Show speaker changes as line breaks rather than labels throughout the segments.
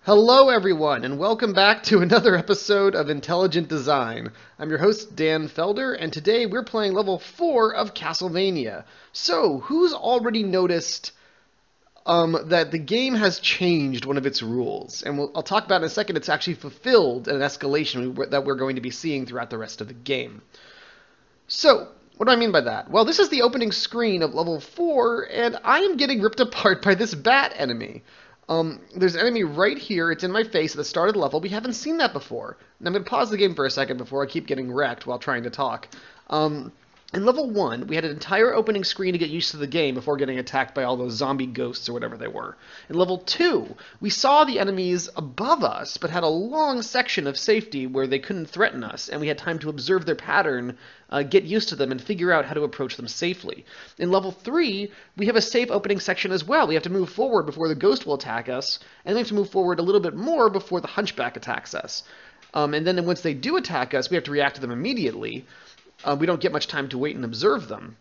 Hello everyone, and welcome back to another episode of Intelligent Design. I'm your host, Dan Felder, and today we're playing level 4 of Castlevania. So, who's already noticed that the game has changed one of its rules? And I'll talk about in a second. It's actually fulfilled an escalation that we're going to be seeing throughout the rest of the game. So, what do I mean by that? Well, this is the opening screen of level 4, and I am getting ripped apart by this bat enemy. There's an enemy right here. It's in my face at the start of the level. We haven't seen that before. And I'm going to pause the game for a second before I keep getting wrecked while trying to talk. In level 1, we had an entire opening screen to get used to the game before getting attacked by all those zombie ghosts or whatever they were. In level 2, we saw the enemies above us, but had a long section of safety where they couldn't threaten us, and we had time to observe their pattern, get used to them, and figure out how to approach them safely. In level 3, we have a safe opening section as well. We have to move forward before the ghost will attack us, and we have to move forward a little bit more before the hunchback attacks us. And then once they do attack us, we have to react to them immediately. We don't get much time to wait and observe them.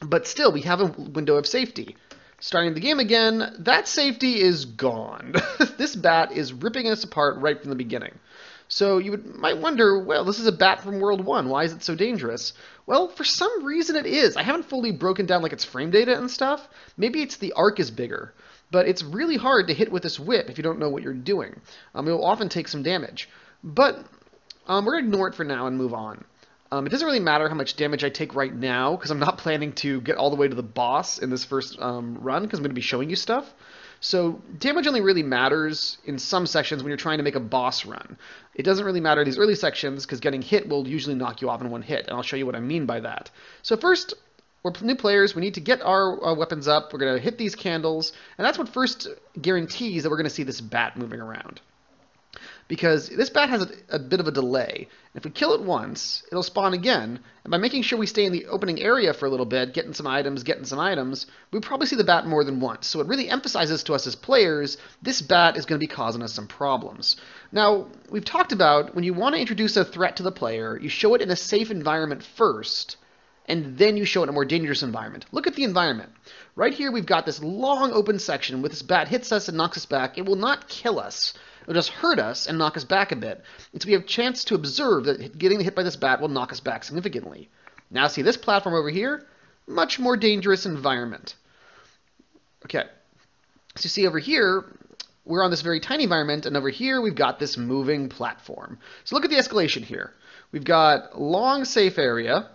But still, we have a window of safety. Starting the game again, that safety is gone. This bat is ripping us apart right from the beginning. So you might wonder, well, this is a bat from World 1. Why is it so dangerous? Well, for some reason it is. I haven't fully broken down like its frame data and stuff. Maybe it's the arc is bigger. But it's really hard to hit with this whip if you don't know what you're doing. It will often take some damage. But we're going to ignore it for now and move on. It doesn't really matter how much damage I take right now, because I'm not planning to get all the way to the boss in this first run, because I'm going to be showing you stuff. So damage only really matters in some sections when you're trying to make a boss run. It doesn't really matter in these early sections, because getting hit will usually knock you off in one hit, and I'll show you what I mean by that. So first, we're new players. We need to get our weapons up. We're going to hit these candles, and that's what first guarantees that we're going to see this bat moving around. Because this bat has a bit of a delay. If we kill it once, it'll spawn again, and by making sure we stay in the opening area for a little bit, getting some items, we probably see the bat more than once. So it really emphasizes to us as players, this bat is going to be causing us some problems. Now, we've talked about when you want to introduce a threat to the player, you show it in a safe environment first, and then you show it in a more dangerous environment. Look at the environment. Right here we've got this long open section where this bat hits us and knocks us back. It will not kill us. It'll just hurt us and knock us back a bit. And so we have a chance to observe that getting hit by this bat will knock us back significantly. Now see this platform over here? Much more dangerous environment. Okay. So you see over here, we're on this very tiny environment, and over here we've got this moving platform. So look at the escalation here. We've got long safe area,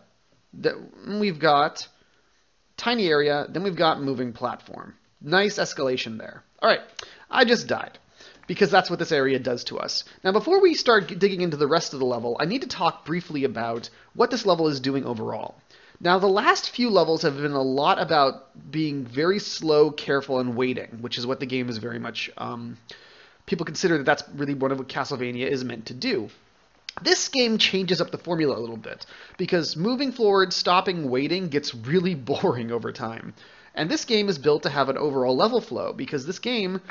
we've got tiny area, then we've got moving platform. Nice escalation there. All right, I just died, because that's what this area does to us. Now, before we start digging into the rest of the level, I need to talk briefly about what this level is doing overall. Now, the last few levels have been a lot about being very slow, careful, and waiting, which is what the game is very much... people consider that that's really one of what Castlevania is meant to do. This game changes up the formula a little bit, because moving forward, stopping, waiting gets really boring over time. And this game is built to have an overall level flow, because this game...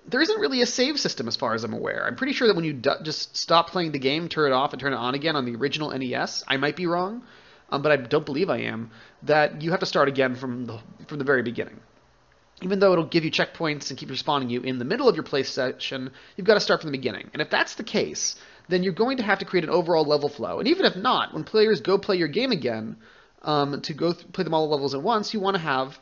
there isn't really a save system as far as I'm aware. I'm pretty sure that when you just stop playing the game, turn it off, and turn it on again on the original NES, I might be wrong, but I don't believe I am, that you have to start again from the very beginning. Even though it'll give you checkpoints and keep respawning you in the middle of your play session, you've got to start from the beginning. And if that's the case, then you're going to have to create an overall level flow. And even if not, when players go play your game again, to go play them all the levels at once, you want to have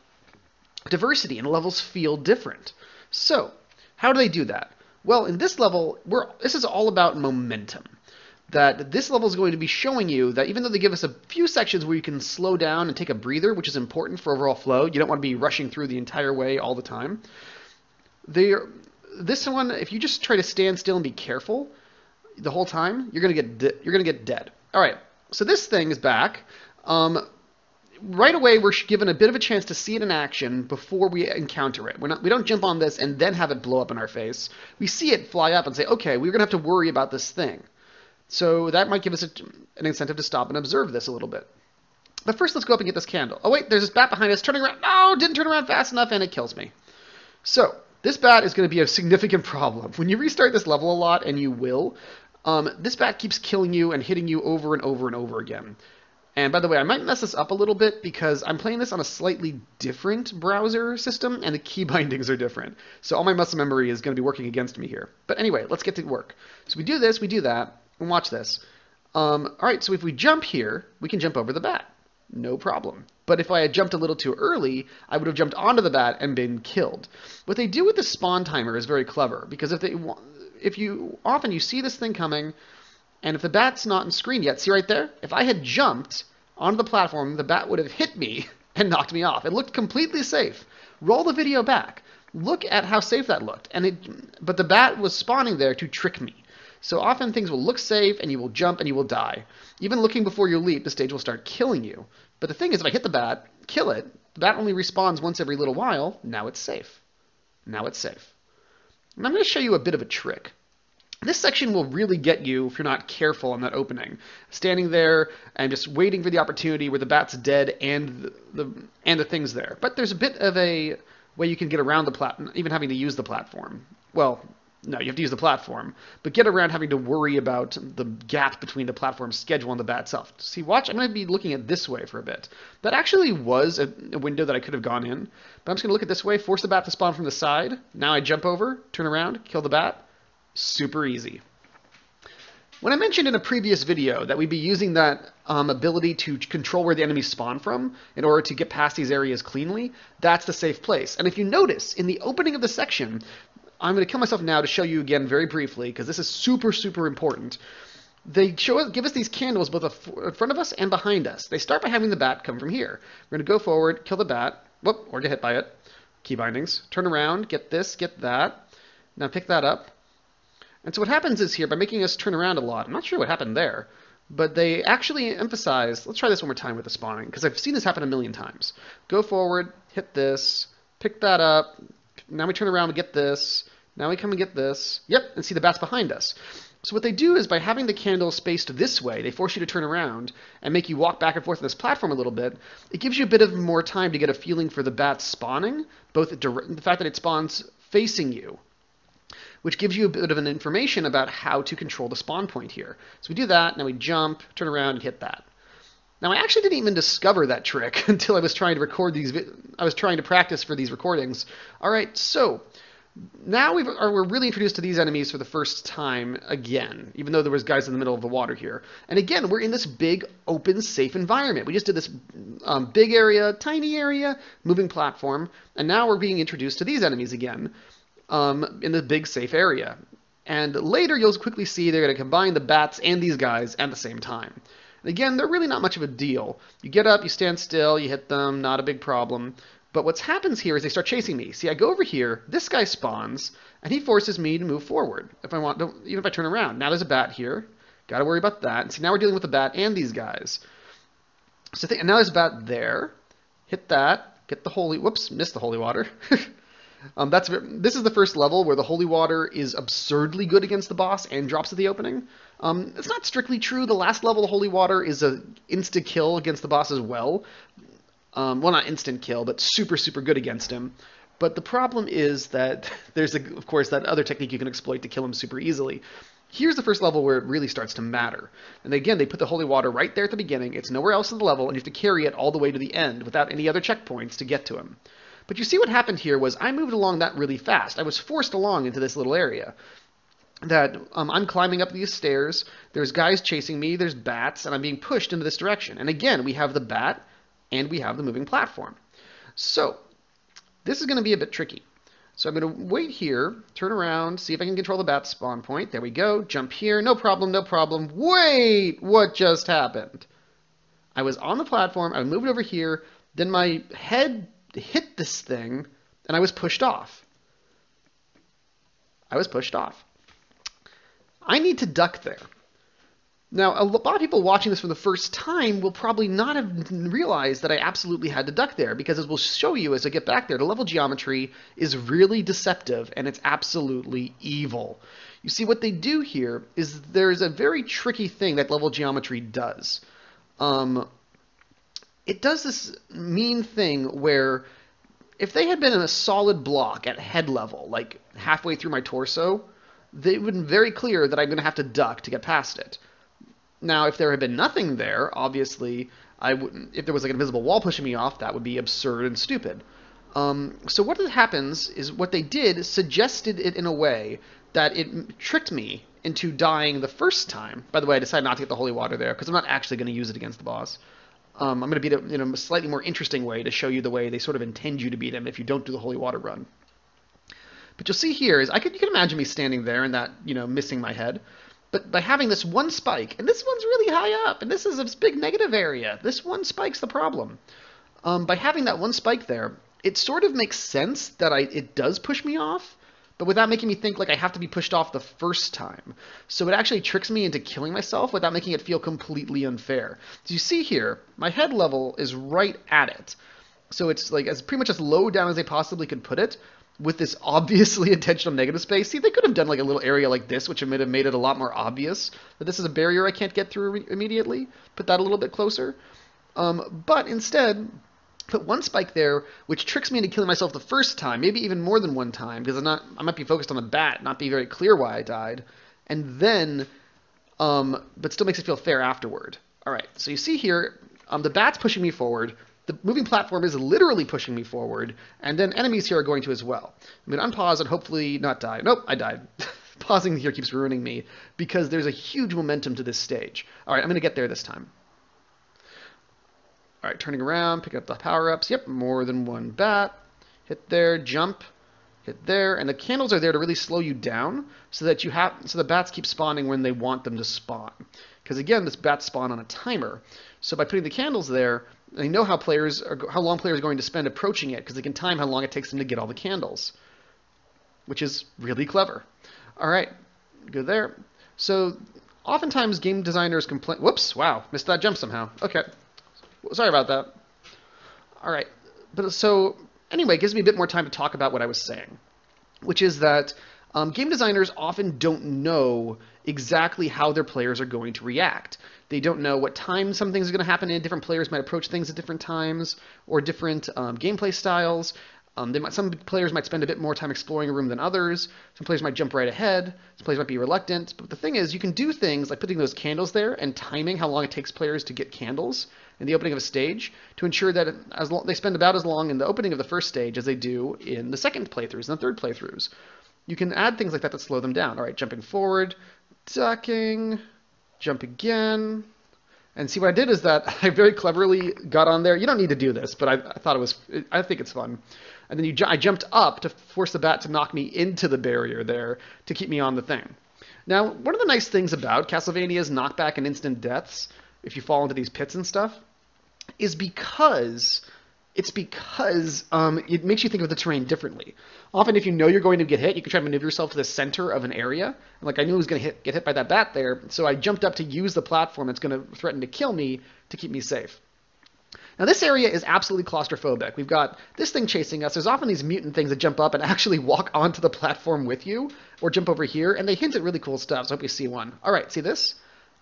diversity, and levels feel different. So... how do they do that? Well, in this level, this is all about momentum. That this level is going to be showing you that even though they give us a few sections where you can slow down and take a breather, which is important for overall flow, you don't want to be rushing through the entire way all the time. This one, if you just try to stand still and be careful the whole time, you're going to get dead. All right, so this thing is back. Right away, we're given a bit of a chance to see it in action before we encounter it. We don't jump on this and then have it blow up in our face. We see it fly up and say, okay, we're going to have to worry about this thing. So that might give us an incentive to stop and observe this a little bit. But first, let's go up and get this candle. Oh, wait, there's this bat behind us turning around. No, didn't turn around fast enough, and it kills me. So this bat is going to be a significant problem. When you restart this level a lot, and you will, this bat keeps killing you and hitting you over and over and over again. And by the way, I might mess this up a little bit because I'm playing this on a slightly different browser system and the key bindings are different. So all my muscle memory is going to be working against me here. But anyway, let's get to work. So we do this, we do that, and watch this. All right, so if we jump here, we can jump over the bat. No problem. But if I had jumped a little too early, I would have jumped onto the bat and been killed. What they do with the spawn timer is very clever because if you often see this thing coming, and if the bat's not on screen yet, see right there? If I had jumped onto the platform, the bat would have hit me and knocked me off. It looked completely safe. Roll the video back. Look at how safe that looked. But the bat was spawning there to trick me. So often things will look safe and you will jump and you will die. Even looking before you leap, the stage will start killing you. But the thing is, if I hit the bat, kill it, the bat only respawns once every little while. Now it's safe. Now it's safe. And I'm going to show you a bit of a trick. This section will really get you if you're not careful on that opening. Standing there and just waiting for the opportunity where the bat's dead and the thing's there. But there's a bit of a way you can get around the platform, even having to use the platform. Well, no, you have to use the platform, but get around having to worry about the gap between the platform schedule and the bat itself. See, watch, I'm going to be looking at this way for a bit. That actually was a window that I could have gone in, but I'm just going to look at this way, force the bat to spawn from the side. Now I jump over, turn around, kill the bat. Super easy. When I mentioned in a previous video that we'd be using that ability to control where the enemies spawn from in order to get past these areas cleanly, that's the safe place. And if you notice, in the opening of the section, I'm going to kill myself now to show you again very briefly, because this is super, super important. They give us these candles both in front of us and behind us. They start by having the bat come from here. We're going to go forward, kill the bat, whoop, or get hit by it. Key bindings. Turn around, get this, get that. Now pick that up. And so what happens is here, by making us turn around a lot, I'm not sure what happened there, but they actually emphasize, let's try this one more time with the spawning, because I've seen this happen a million times. Go forward, hit this, pick that up, now we turn around and get this, now we come and get this, yep, and see the bat's behind us. So what they do is by having the candle spaced this way, they force you to turn around and make you walk back and forth on this platform a little bit. It gives you a bit of more time to get a feeling for the bat spawning, both the fact that it spawns facing you, which gives you a bit of an information about how to control the spawn point here. So we do that, now we jump, turn around, and hit that. Now I actually didn't even discover that trick until I was trying to record these, I was trying to practice for these recordings. All right, so now we're really introduced to these enemies for the first time again, even though there was guys in the middle of the water here. And again, we're in this big, open, safe environment. We just did this big area, tiny area, moving platform, and now we're being introduced to these enemies again. In the big safe area. And later you'll quickly see they're going to combine the bats and these guys at the same time. And again, they're really not much of a deal. You get up, you stand still, you hit them, not a big problem. But what happens here is they start chasing me. See, I go over here, this guy spawns, and he forces me to move forward. If I want, even if I turn around. Now there's a bat here. Got to worry about that. And see, now we're dealing with the bat and these guys. So and now there's a bat there. Hit that. Get the holy, whoops, missed the holy water. This is the first level where the holy water is absurdly good against the boss and drops at the opening. It's not strictly true. The last level, the holy water is a insta-kill against the boss as well. Well, not instant kill, but super, super good against him. But the problem is that there's, of course, that other technique you can exploit to kill him super easily. Here's the first level where it really starts to matter. And again, they put the holy water right there at the beginning. It's nowhere else in the level, and you have to carry it all the way to the end without any other checkpoints to get to him. But you see what happened here was I moved along that really fast. I was forced along into this little area. That I'm climbing up these stairs, there's guys chasing me, there's bats, and I'm being pushed into this direction. And again, we have the bat, and we have the moving platform. So, this is going to be a bit tricky. So I'm going to wait here, turn around, see if I can control the bat spawn point. There we go, jump here, no problem, no problem. Wait, what just happened? I was on the platform, I moved over here, then my head hit this thing, and I was pushed off. I was pushed off. I need to duck there. Now, a lot of people watching this for the first time will probably not have realized that I absolutely had to duck there, because as we'll show you as I get back there, the level geometry is really deceptive, and it's absolutely evil. You see, what they do here is there's a very tricky thing that level geometry does. It does this mean thing where if they had been in a solid block at head level, like halfway through my torso, it would have been very clear that I'm going to have to duck to get past it. Now, if there had been nothing there, obviously, I wouldn't, if there was like an invisible wall pushing me off, that would be absurd and stupid. So what happens is what they did suggested it in a way that it tricked me into dying the first time. By the way, I decided not to get the holy water there because I'm not actually going to use it against the boss. I'm going to beat it in a slightly more interesting way to show you the way they sort of intend you to beat him if you don't do the holy water run. But you'll see here is you can imagine me standing there and that, missing my head. But by having this one spike, and this one's really high up, and this is a big negative area, this one spike's the problem. By having that one spike there, it sort of makes sense that it does push me off, but without making me think like I have to be pushed off the first time. So it actually tricks me into killing myself without making it feel completely unfair. So you see here, my head level is right at it. So it's like as pretty much as low down as they possibly could put it, with this obviously intentional negative space. See, they could have done like a little area like this, which would have made it a lot more obvious that this is a barrier I can't get through immediately. Put that a little bit closer. But instead, put one spike there, which tricks me into killing myself the first time, maybe even more than one time, because I might be focused on the bat, not be very clear why I died, and then, but still makes it feel fair afterward. All right, so you see here, the bat's pushing me forward. The moving platform is literally pushing me forward, and then enemies here are going to as well. I'm going to unpause and hopefully not die. Nope, I died. Pausing here keeps ruining me because there's a huge momentum to this stage. All right, I'm going to get there this time. All right, turning around, picking up the power-ups. Yep, more than one bat. Hit there, jump, hit there, and the candles are there to really slow you down so that so the bats keep spawning when they want them to spawn. Because again, this bats spawn on a timer. So by putting the candles there, they know how long players are going to spend approaching it because they can time how long it takes them to get all the candles, which is really clever. All right, go there. So oftentimes game designers complain. Whoops! Wow, missed that jump somehow. Okay, sorry about that. All right, but so anyway, it gives me a bit more time to talk about what I was saying, which is that game designers often don't know exactly how their players are going to react. They don't know what time some things are going to happen in. Different players might approach things at different times or different gameplay styles. Some players might spend a bit more time exploring a room than others. Some players might jump right ahead. Some players might be reluctant. But the thing is, you can do things like putting those candles there and timing how long it takes players to get candles in the opening of a stage to ensure that they spend about as long in the opening of the first stage as they do in the second playthroughs and the third playthroughs. You can add things like that to slow them down. All right, jumping forward, ducking, jump again. And see what I did is that I very cleverly got on there. You don't need to do this, but I think it's fun. And then I jumped up to force the bat to knock me into the barrier there to keep me on the thing. Now, one of the nice things about Castlevania's knockback and instant deaths, if you fall into these pits and stuff, is because it makes you think of the terrain differently. Often, if you know you're going to get hit, you can try to maneuver yourself to the center of an area. Like I knew I was going to get hit by that bat there, so I jumped up to use the platform that's going to threaten to kill me to keep me safe. Now, this area is absolutely claustrophobic. We've got this thing chasing us. There's often these mutant things that jump up and actually walk onto the platform with you, or jump over here, and they hint at really cool stuff, so I hope you see one. All right, see this?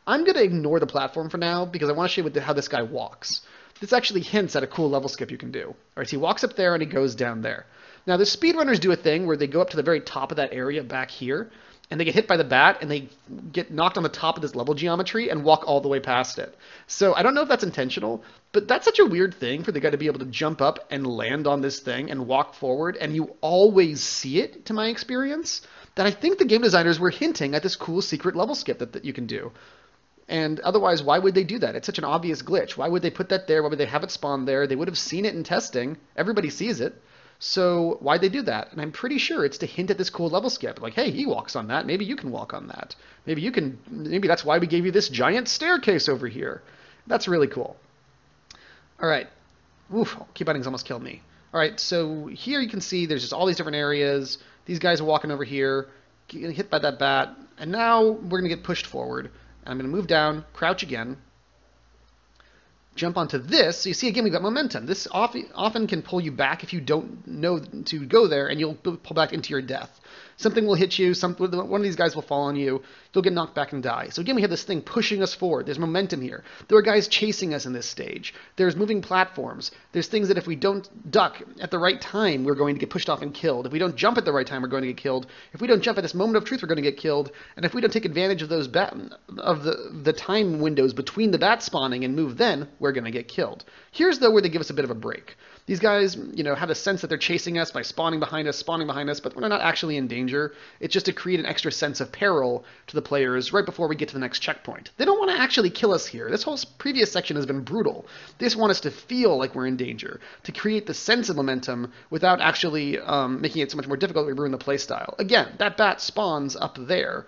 I'm going to ignore the platform for now because I want to show you how this guy walks. This actually hints at a cool level skip you can do. All right, so he walks up there and he goes down there. Now, the speedrunners do a thing where they go up to the very top of that area back here, and they get hit by the bat, and they get knocked on the top of this level geometry and walk all the way past it. So I don't know if that's intentional, but that's such a weird thing for the guy to be able to jump up and land on this thing and walk forward, and you always see it, to my experience, that I think the game designers were hinting at this cool secret level skip that you can do. And otherwise, why would they do that? It's such an obvious glitch. Why would they put that there? Why would they have it spawn there? They would have seen it in testing. Everybody sees it. So why'd they do that? And I'm pretty sure it's to hint at this cool level skip. Like, hey, he walks on that. Maybe you can walk on that. Maybe that's why we gave you this giant staircase over here. That's really cool. All right. Oof, key binding's almost killed me. All right, so here you can see there's just all these different areas. These guys are walking over here, getting hit by that bat. And now we're going to get pushed forward. I'm going to move down, crouch again, jump onto this. So you see, again, we've got momentum. This often can pull you back if you don't know to go there, and you'll pull back into your death. Something will hit you. One of these guys will fall on you. You'll get knocked back and die. So again, we have this thing pushing us forward. There's momentum here. There are guys chasing us in this stage. There's moving platforms. There's things that if we don't duck at the right time, we're going to get pushed off and killed. If we don't jump at the right time, we're going to get killed. If we don't jump at this moment of truth, we're going to get killed. And if we don't take advantage of those the time windows between the bat spawning and move then, we're going to get killed. Here's, though, where they give us a bit of a break. These guys, have a sense that they're chasing us by spawning behind us, but we're not actually in danger. It's just to create an extra sense of peril to the players right before we get to the next checkpoint. They don't want to actually kill us here. This whole previous section has been brutal. They just want us to feel like we're in danger, to create the sense of momentum without actually making it so much more difficult to ruin the playstyle. Again, that bat spawns up there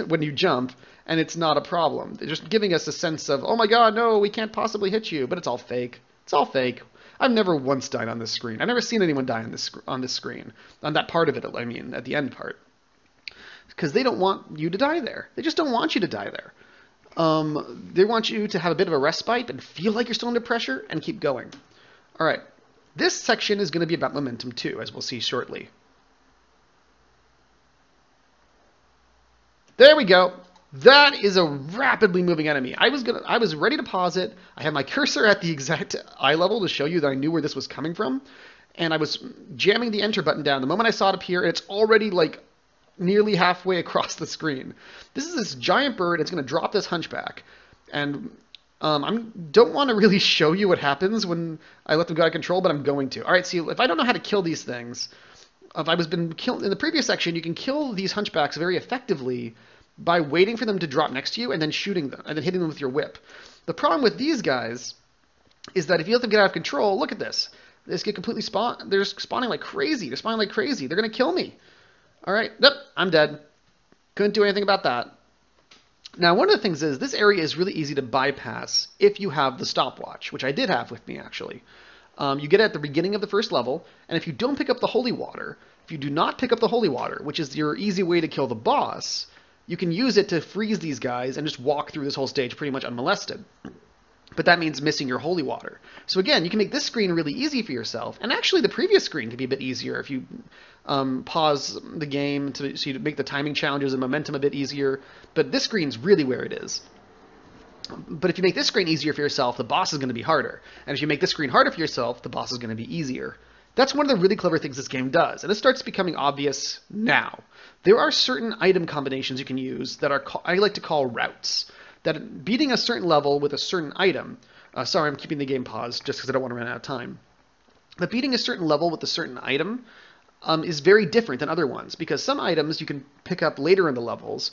when you jump, and it's not a problem. They're just giving us a sense of, oh my god, no, we can't possibly hit you, but it's all fake. It's all fake. I've never once died on this screen. I've never seen anyone die on this screen. On that part of it, I mean, at the end part. Because they don't want you to die there. They just don't want you to die there. They want you to have a bit of a respite and feel like you're still under pressure and keep going. All right. This section is going to be about momentum too, as we'll see shortly. There we go. That is a rapidly moving enemy. I was ready to pause it. I had my cursor at the exact eye level to show you that I knew where this was coming from. And I was jamming the enter button down the moment I saw it appear, and it's already like nearly halfway across the screen. This is this giant bird. It's going to drop this hunchback. And I don't want to really show you what happens when I let them go out of control, but I'm going to. All right, see, if I don't know how to kill these things, if I was been killed in the previous section, you can kill these hunchbacks very effectively by waiting for them to drop next to you and then shooting them, and then hitting them with your whip. The problem with these guys is that if you let them get out of control, look at this. They just get completely they're spawning like crazy. They're spawning like crazy. They're going to kill me. All right. Yep, I'm dead. Couldn't do anything about that. Now, one of the things is this area is really easy to bypass if you have the stopwatch, which I did have with me, actually. You get it at the beginning of the first level, and if you don't pick up the holy water, if you do not pick up the holy water, which is your easy way to kill the boss, you can use it to freeze these guys and just walk through this whole stage pretty much unmolested. But that means missing your holy water. So again, you can make this screen really easy for yourself, and actually the previous screen can be a bit easier if you pause the game so you make the timing challenges and momentum a bit easier, but this screen's really where it is. But if you make this screen easier for yourself, the boss is going to be harder. And if you make this screen harder for yourself, the boss is going to be easier. That's one of the really clever things this game does, and it starts becoming obvious now. There are certain item combinations you can use that are I like to call routes. That beating a certain level with a certain item, sorry, I'm keeping the game paused just because I don't want to run out of time. But beating a certain level with a certain item is very different than other ones, because some items you can pick up later in the levels,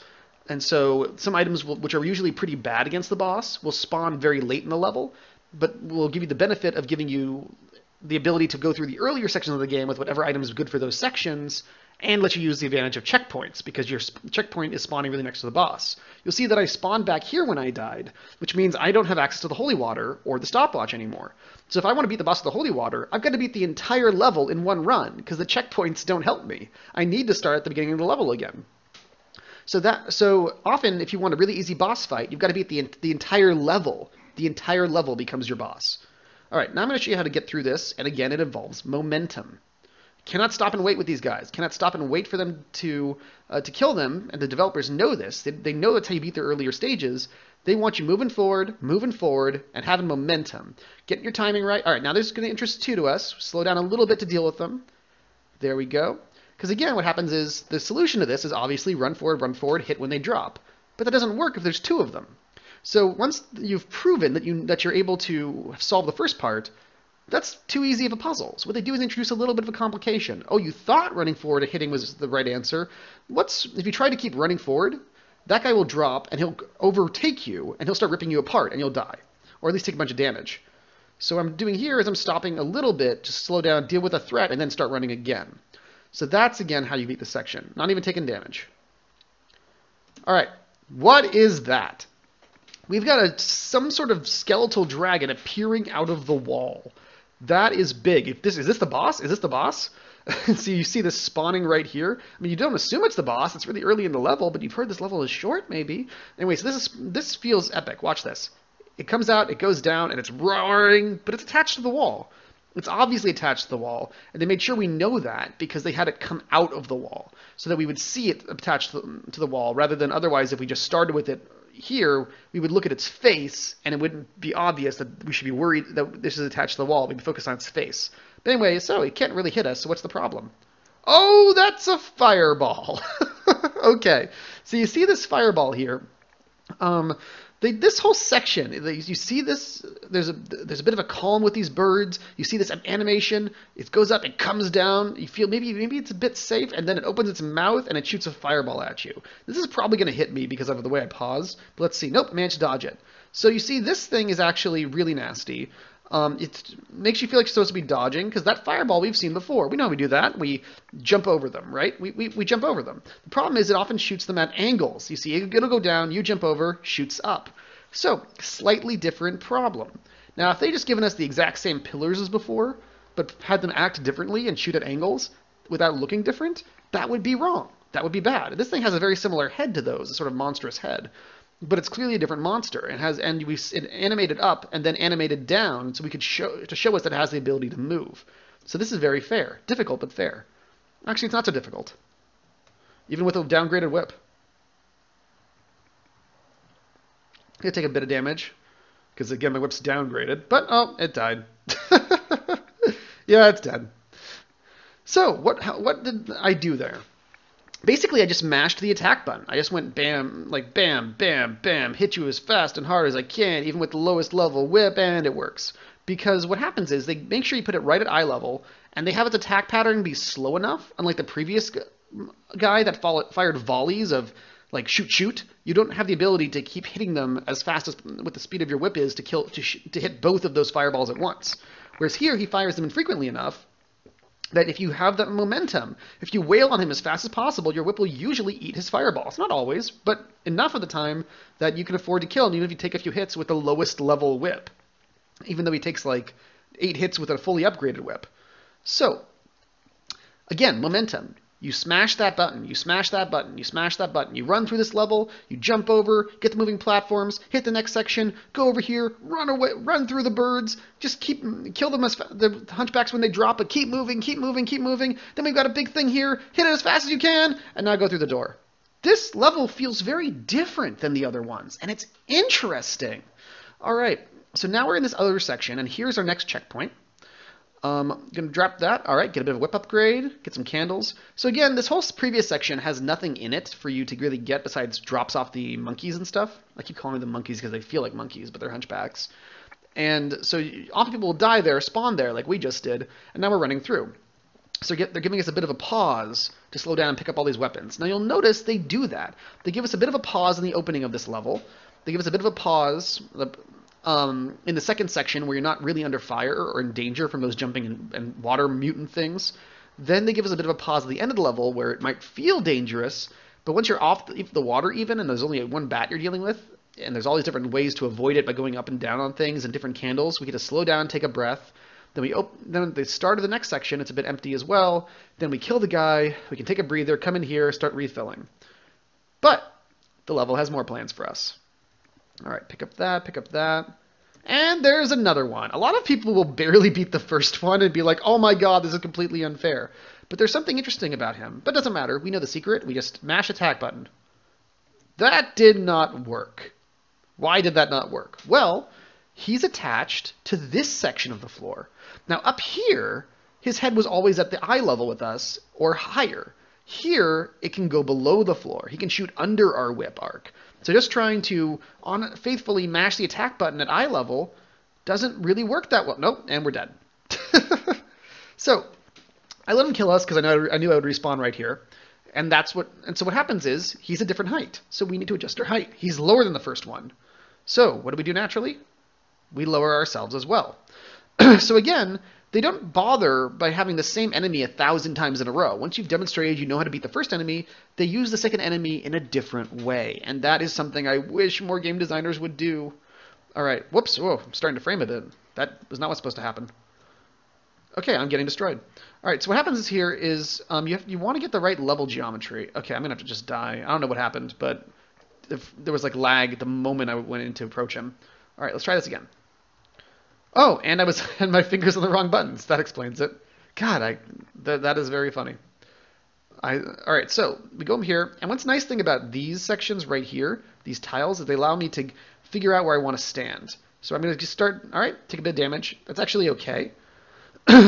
and so some items which are usually pretty bad against the boss will spawn very late in the level, but will give you the benefit of giving you the ability to go through the earlier sections of the game with whatever item is good for those sections, and let you use the advantage of checkpoints, because your checkpoint is spawning really next to the boss. You'll see that I spawned back here when I died, which means I don't have access to the holy water or the stopwatch anymore. So if I want to beat the boss with the holy water, I've got to beat the entire level in one run, because the checkpoints don't help me. I need to start at the beginning of the level again. So often, if you want a really easy boss fight, you've got to beat the entire level. The entire level becomes your boss. All right, now I'm going to show you how to get through this, and again, it involves momentum. Cannot stop and wait with these guys. Cannot stop and wait for them to kill them, and the developers know this. They know that's how you beat their earlier stages. They want you moving forward, and having momentum. Getting your timing right. All right, now there's going to interest two to us. Slow down a little bit to deal with them. There we go. Because again, what happens is the solution to this is obviously run forward, hit when they drop. But that doesn't work if there's two of them. So once you've proven that you're able to solve the first part, that's too easy of a puzzle. So what they do is introduce a little bit of a complication. Oh, you thought running forward and hitting was the right answer. If you try to keep running forward, that guy will drop and he'll overtake you and he'll start ripping you apart and you'll die. Or at least take a bunch of damage. So what I'm doing here is I'm stopping a little bit to slow down, deal with a threat, and then start running again. So that's, again, how you beat the section. Not even taking damage. All right, what is that? We've got some sort of skeletal dragon appearing out of the wall. That is big. Is this the boss? Is this the boss? So you see this spawning right here. I mean, you don't assume it's the boss. It's really early in the level, but you've heard this level is short, maybe. Anyway, so this feels epic. Watch this. It comes out, it goes down, and it's roaring, but it's attached to the wall. It's obviously attached to the wall, and they made sure we know that because they had it come out of the wall so that we would see it attached to the wall, rather than otherwise if we just started with it here, we would look at its face, and it wouldn't be obvious that we should be worried that this is attached to the wall. We'd focus on its face. But anyway, so it can't really hit us, so what's the problem? Oh, that's a fireball. Okay, so you see this fireball here. This whole section, you see this, there's a bit of a column with these birds. You see this animation. It goes up, it comes down. You feel maybe it's a bit safe, and then it opens its mouth and it shoots a fireball at you. This is probably going to hit me because of the way I paused. But let's see. Nope, I managed to dodge it. So you see, this thing is actually really nasty. It makes you feel like you're supposed to be dodging, because that fireball we've seen before. We know how we do that. We jump over them, right? We jump over them. The problem is it often shoots them at angles. You see, it'll go down, you jump over, shoots up. So, slightly different problem. Now, if they just given us the exact same pillars as before, but had them act differently and shoot at angles without looking different, that would be wrong. That would be bad. This thing has a very similar head to those, a sort of monstrous head. But it's clearly a different monster. And we animated up and then animated down, so we could show us that it has the ability to move. So this is very fair. Difficult, but fair. Actually, it's not so difficult. Even with a downgraded whip. I'm gonna take a bit of damage, because again, my whip's downgraded. But, oh, it died. Yeah, it's dead. So, what did I do there? Basically, I just mashed the attack button. I just went bam, like bam, bam, bam, hit you as fast and hard as I can, even with the lowest level whip, and it works. Because what happens is they make sure you put it right at eye level, and they have its attack pattern be slow enough, unlike the previous guy that fired volleys of, like, shoot, shoot. You don't have the ability to keep hitting them as fast as what the speed of your whip is to hit both of those fireballs at once. Whereas here, he fires them infrequently enough that if you have that momentum, if you wail on him as fast as possible, your whip will usually eat his fireballs. Not always, but enough of the time that you can afford to kill him, even if you take a few hits with the lowest level whip. Even though he takes like 8 hits with a fully upgraded whip. So, again, momentum. You smash that button, you smash that button, you smash that button. You run through this level, you jump over, get the moving platforms, hit the next section, go over here, run away, run through the birds, just kill them the hunchbacks when they drop, but keep moving, keep moving, keep moving. Then we've got a big thing here, hit it as fast as you can, and now go through the door. This level feels very different than the other ones, and it's interesting. All right, so now we're in this other section, and here's our next checkpoint. Gonna drop that. All right, get a bit of a whip upgrade, get some candles. So again, this whole previous section has nothing in it for you to really get besides drops off the monkeys and stuff. I keep calling them monkeys because they feel like monkeys, but they're hunchbacks. And so often people will die there, spawn there, like we just did, and now we're running through. So they're giving us a bit of a pause to slow down and pick up all these weapons. Now you'll notice they do that. They give us a bit of a pause in the opening of this level. They give us a bit of a pause in the second section where you're not really under fire or in danger from those jumping and water mutant things. Then they give us a bit of a pause at the end of the level where it might feel dangerous, but once you're off the water even and there's only one bat you're dealing with, and there's all these different ways to avoid it by going up and down on things and different candles, we get to slow down, take a breath. Then then at the start of the next section, it's a bit empty as well. Then we kill the guy, we can take a breather, come in here, start refilling. But the level has more plans for us. All right, pick up that. And there's another one. A lot of people will barely beat the first one and be like, oh my god, this is completely unfair. But there's something interesting about him. But it doesn't matter. We know the secret. We just mash attack button. That did not work. Why did that not work? Well, he's attached to this section of the floor. Now up here, his head was always at the eye level with us, or higher. Here, it can go below the floor. He can shoot under our whip arc. So just trying to faithfully mash the attack button at eye level doesn't really work that well. Nope, and we're dead. So I let him kill us because I knew I would respawn right here. And so what happens is he's a different height. So we need to adjust our height. He's lower than the first one. So what do we do naturally? We lower ourselves as well. So again, they don't bother by having the same enemy 1,000 times in a row. Once you've demonstrated you know how to beat the first enemy, they use the second enemy in a different way. And that is something I wish more game designers would do. All right. Whoops. Whoa, I'm starting to frame a bit. That was not what's supposed to happen. Okay, I'm getting destroyed. All right, so what happens here is you want to get the right level geometry. Okay, I'm going to have to just die. I don't know what happened, but there was like lag the moment I went in to approach him. All right, let's try this again. Oh, and I had my fingers on the wrong buttons. That explains it. God, that is very funny. All right, so we go here, and what's nice thing about these sections right here, these tiles, is they allow me to figure out where I want to stand. So I'm going to just start. All right, take a bit of damage. That's actually okay,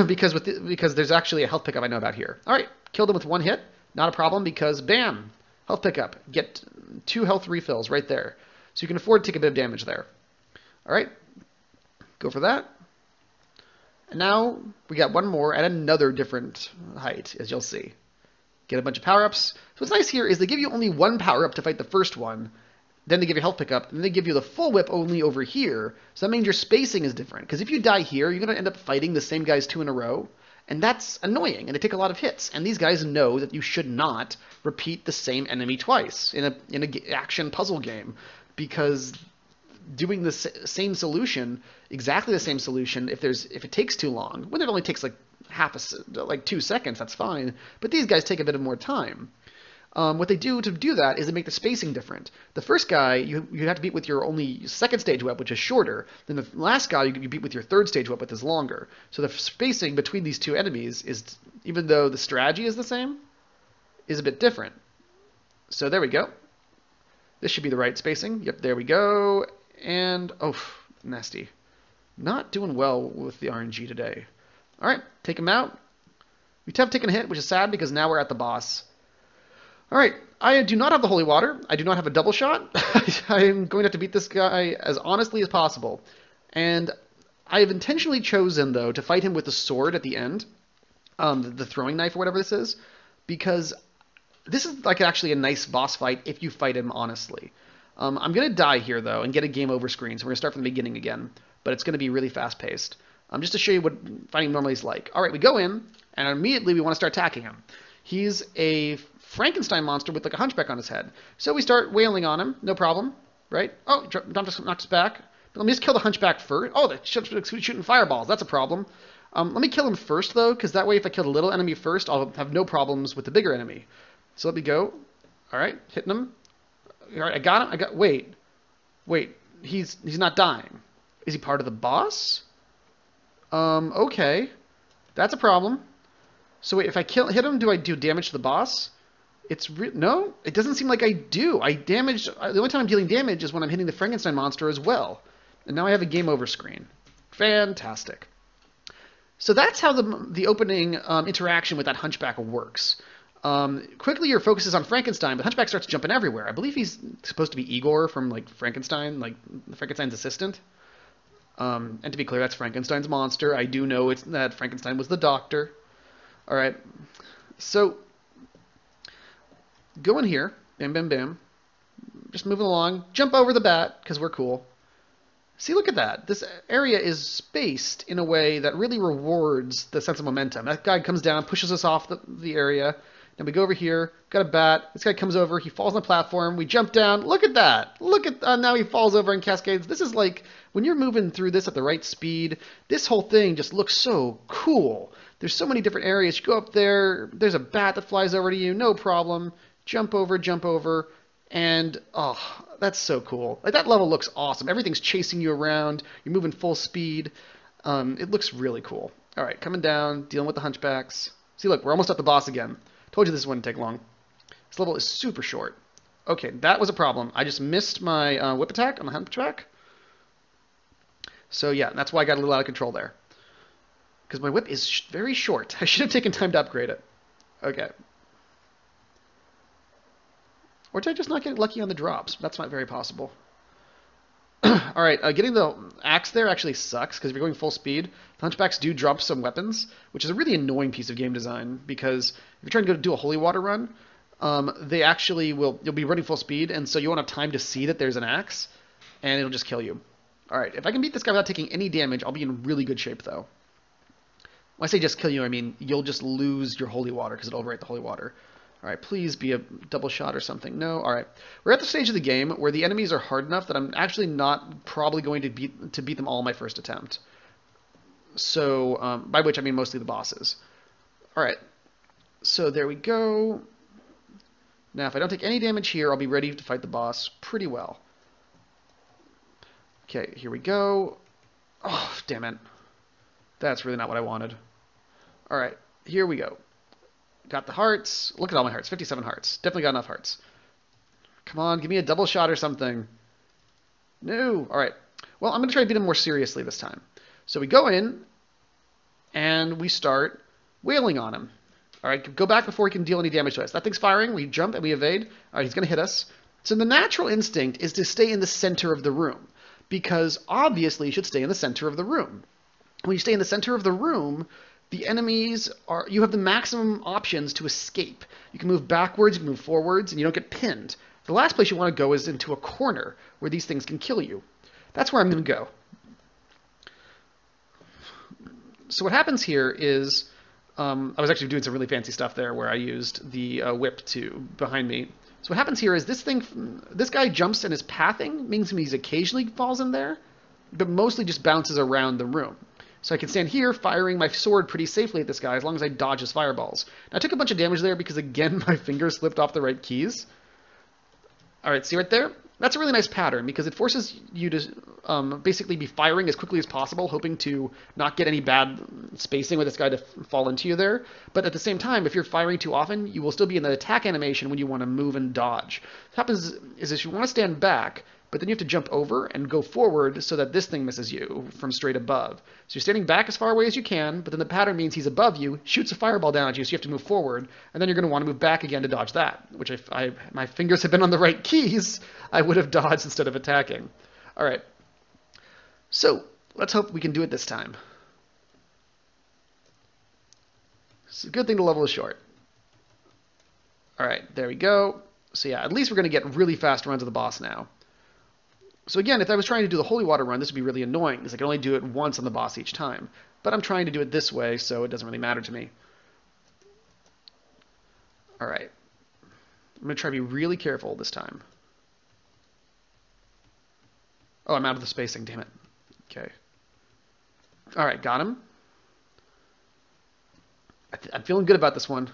because there's actually a health pickup I know about here. All right, killed him with one hit, not a problem because bam, health pickup. Get 2 health refills right there. So you can afford to take a bit of damage there. All right, go for that. And now we got one more at another different height, as you'll see. Get a bunch of power-ups. So what's nice here is they give you only one power-up to fight the first one, then they give you health pickup, and then they give you the full whip only over here. So that means your spacing is different. Because if you die here, you're going to end up fighting the same guys 2 in a row. And that's annoying, and they take a lot of hits. And these guys know that you should not repeat the same enemy twice in a action puzzle game. Because doing the same solution, exactly the same solution, if it takes too long, when it only takes like 2 seconds, that's fine. But these guys take a bit of more time. What they do to do that is they make the spacing different. The first guy you have to beat with your only second stage whip, which is shorter. Then the last guy you beat with your third stage whip, which is longer. So the spacing between these two enemies is, even though the strategy is the same, is a bit different. So there we go. This should be the right spacing. Yep, there we go. And, oh, nasty. Not doing well with the RNG today. All right, take him out. We have taken a hit, which is sad because now we're at the boss. All right, I do not have the holy water. I do not have a double shot. I am going to have to beat this guy as honestly as possible. And I have intentionally chosen, though, to fight him with the sword at the end, the throwing knife or whatever this is, because this is like actually a nice boss fight if you fight him honestly. I'm going to die here, though, and get a game over screen, so we're going to start from the beginning again, but it's going to be really fast-paced. Just to show you what fighting normally is like. All right, we go in, and immediately we want to start attacking him. He's a Frankenstein monster with like a hunchback on his head. So we start wailing on him, no problem, right? Oh, knocked us back. But let me just kill the hunchback first. Oh, the ship's shooting fireballs. That's a problem. Let me kill him first, though, because that way if I kill the little enemy first, I'll have no problems with the bigger enemy. So let me go. All right, hitting him. All right, I got him. Wait. He's not dying. Is he part of the boss? Okay. That's a problem. So wait, if I hit him, do I do damage to the boss? No, it doesn't seem like I do. The only time I'm dealing damage is when I'm hitting the Frankenstein monster as well. And now I have a game over screen. Fantastic. So that's how the opening interaction with that hunchback works. Quickly your focus is on Frankenstein, but Hunchback starts jumping everywhere. I believe he's supposed to be Igor from like Frankenstein, like Frankenstein's assistant. And to be clear, that's Frankenstein's monster. I do know that Frankenstein was the doctor. All right, so go in here, bam, bam, bam. Just moving along. Jump over the bat, because we're cool. See, look at that. This area is spaced in a way that really rewards the sense of momentum. That guy comes down, pushes us off the area. Then we go over here, got a bat. This guy comes over, he falls on the platform. We jump down. Look at that. Look at now he falls over and cascades. This is like, when you're moving through this at the right speed, this whole thing just looks so cool. There's so many different areas. You go up there, there's a bat that flies over to you, no problem. Jump over, and oh, that's so cool. Like, that level looks awesome. Everything's chasing you around. You're moving full speed. It looks really cool. All right, coming down, dealing with the hunchbacks. See, look, we're almost at the boss again. Told you this wouldn't take long. This level is super short. Okay, that was a problem. I just missed my whip attack on the hunchback. So yeah, that's why I got a little out of control there. Because my whip is very short. I should have taken time to upgrade it. Okay. Or did I just not get lucky on the drops? That's not very possible. All right, getting the axe there actually sucks, because if you're going full speed, the hunchbacks do drop some weapons, which is a really annoying piece of game design, because if you're trying to do a holy water run, they actually you'll be running full speed, and so you won't have time to see that there's an axe, and it'll just kill you. All right, if I can beat this guy without taking any damage, I'll be in really good shape, though. When I say just kill you, I mean you'll just lose your holy water, because it'll overwrite the holy water. All right, please be a double shot or something. No? All right. We're at the stage of the game where the enemies are hard enough that I'm actually not probably going to beat them all in my first attempt. So, by which I mean mostly the bosses. All right. So there we go. Now, if I don't take any damage here, I'll be ready to fight the boss pretty well. Okay, here we go. Oh, damn it. That's really not what I wanted. All right, here we go. Got the hearts. Look at all my hearts. 57 hearts. Definitely got enough hearts. Come on, give me a double shot or something. No. All right. Well, I'm going to try to beat him more seriously this time. So we go in, and we start wailing on him. All right, go back before he can deal any damage to us. That thing's firing. We jump and we evade. All right, he's going to hit us. So the natural instinct is to stay in the center of the room, because obviously you should stay in the center of the room. When you stay in the center of the room, the enemies are, you have the maximum options to escape. You can move backwards, you can move forwards, and you don't get pinned. The last place you want to go is into a corner where these things can kill you. That's where I'm going to go. So what happens here is, I was actually doing some really fancy stuff there where I used the whip behind me. So what happens here is this guy jumps and his pathing means he occasionally falls in there, but mostly just bounces around the room. So I can stand here firing my sword pretty safely at this guy as long as I dodge his fireballs. Now, I took a bunch of damage there because, again, my fingers slipped off the right keys. All right, see right there? That's a really nice pattern because it forces you to basically be firing as quickly as possible, hoping to not get any bad spacing with this guy to fall into you there. But at the same time, if you're firing too often, you will still be in the attack animation when you want to move and dodge. What happens is if you want to stand back, but then you have to jump over and go forward so that this thing misses you from straight above. So you're standing back as far away as you can, but then the pattern means he's above you, shoots a fireball down at you, so you have to move forward, and then you're going to want to move back again to dodge that, which if my fingers had been on the right keys, I would have dodged instead of attacking. All right. So let's hope we can do it this time. It's a good thing to level is short. All right, there we go. So yeah, at least we're going to get really fast runs of the boss now. So again, if I was trying to do the holy water run, this would be really annoying because I can only do it once on the boss each time. But I'm trying to do it this way, so it doesn't really matter to me. All right. I'm going to try to be really careful this time. Oh, I'm out of the spacing, damn it. Okay. All right, got him. I'm feeling good about this one.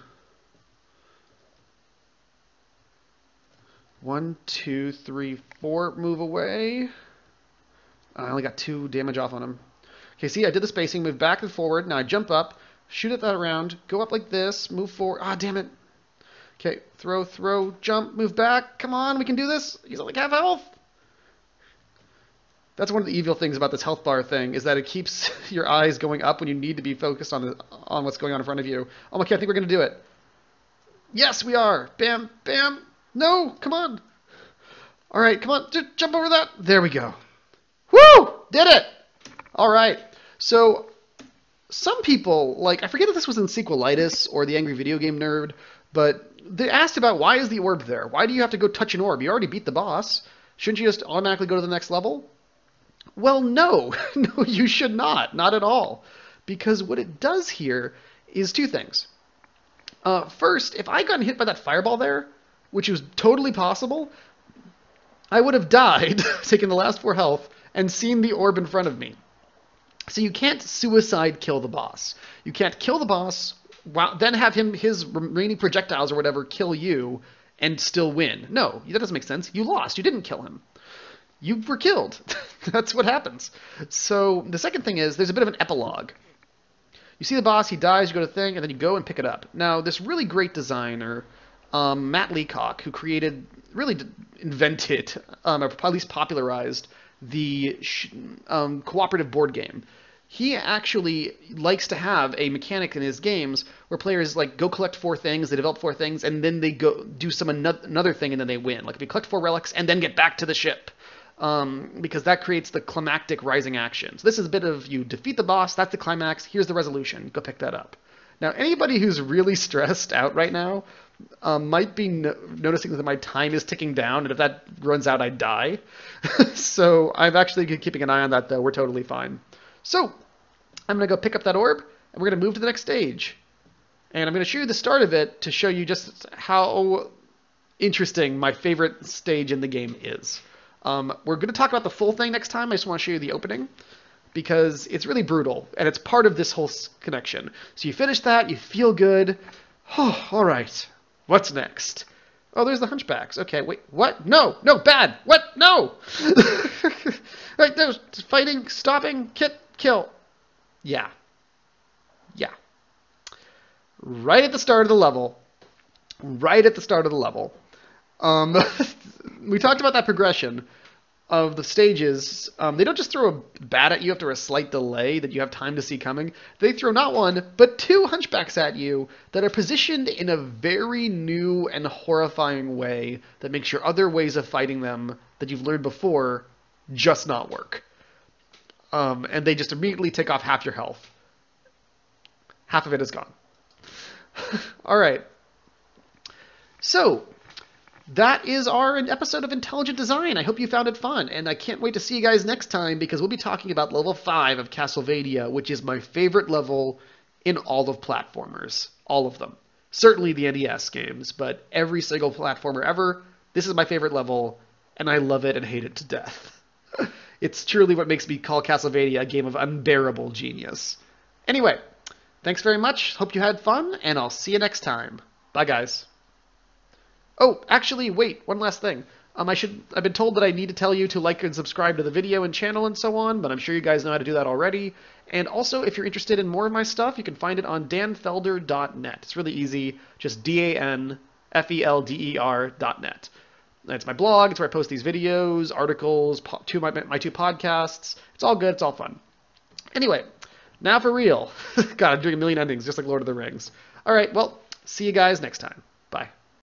1, 2, 3, 4, move away. I only got 2 damage off on him. Okay, see, I did the spacing, move back and forward. Now I jump up, shoot at that around, go up like this, move forward. Ah, damn it. Okay, throw, jump, move back. Come on, we can do this. He's like half health. That's one of the evil things about this health bar thing, is that it keeps your eyes going up when you need to be focused on what's going on in front of you. Oh, okay, I think we're going to do it. Yes, we are. Bam, bam. No, come on. All right, come on. Jump over that. There we go. Woo! Did it. All right. So some people, like, I forget if this was in Sequelitis or the Angry Video Game Nerd, but they asked about why is the orb there? Why do you have to go touch an orb? You already beat the boss. Shouldn't you just automatically go to the next level? Well, no. No, you should not. Not at all. Because what it does here is 2 things. First, if I got hit by that fireball there, which was totally possible, I would have died, taken the last 4 health, and seen the orb in front of me. So you can't suicide kill the boss. You can't kill the boss, then have his remaining projectiles or whatever kill you, and still win. No, that doesn't make sense. You lost. You didn't kill him. You were killed. That's what happens. So the second thing is there's a bit of an epilogue. You see the boss, he dies, you go to the thing, and then you go and pick it up. Now, this really great designer, Matt Leacock, who invented, or at least popularized the cooperative board game. He actually likes to have a mechanic in his games where players like go collect 4 things, they develop 4 things, and then they go do another thing and then they win. Like if you collect 4 relics and then get back to the ship. Because that creates the climactic rising action. So this is a bit of you defeat the boss, that's the climax, here's the resolution, go pick that up. Now, anybody who's really stressed out right now might be noticing that my time is ticking down, and if that runs out, I die. So I'm actually keeping an eye on that, though. We're totally fine. So I'm going to go pick up that orb, and we're going to move to the next stage. And I'm going to show you the start of it to show you just how interesting my favorite stage in the game is. We're going to talk about the full thing next time. I just want to show you the opening, because it's really brutal, and it's part of this whole connection. So you finish that, you feel good. Oh, all right. What's next? Oh, there's the hunchbacks. Okay, wait, what? No, bad. What? No! Right, there's fighting, stopping, kill. Yeah. Right at the start of the level. We talked about that progression. of the stages, they don't just throw a bat at you after a slight delay that you have time to see coming. They throw not one, but two hunchbacks at you that are positioned in a very new and horrifying way that makes your other ways of fighting them that you've learned before just not work. And they just immediately take off half your health. Half of it is gone. All right. So, that is our episode of Intelligent Design. I hope you found it fun, and I can't wait to see you guys next time because we'll be talking about level 5 of Castlevania, which is my favorite level in all of platformers. All of them. Certainly the NES games, but every single platformer ever, this is my favorite level, and I love it and hate it to death. It's truly what makes me call Castlevania a game of unbearable genius. Anyway, thanks very much. Hope you had fun, and I'll see you next time. Bye, guys. Oh, actually, wait, one last thing. I've been told that I need to tell you to like and subscribe to the video and channel and so on, but I'm sure you guys know how to do that already. And also, if you're interested in more of my stuff, you can find it on danfelder.net. It's really easy, just DANFELDER.net. It's my blog, it's where I post these videos, articles, my two podcasts. It's all good, it's all fun. Anyway, now for real. God, I'm doing a million endings, just like Lord of the Rings. All right, well, see you guys next time.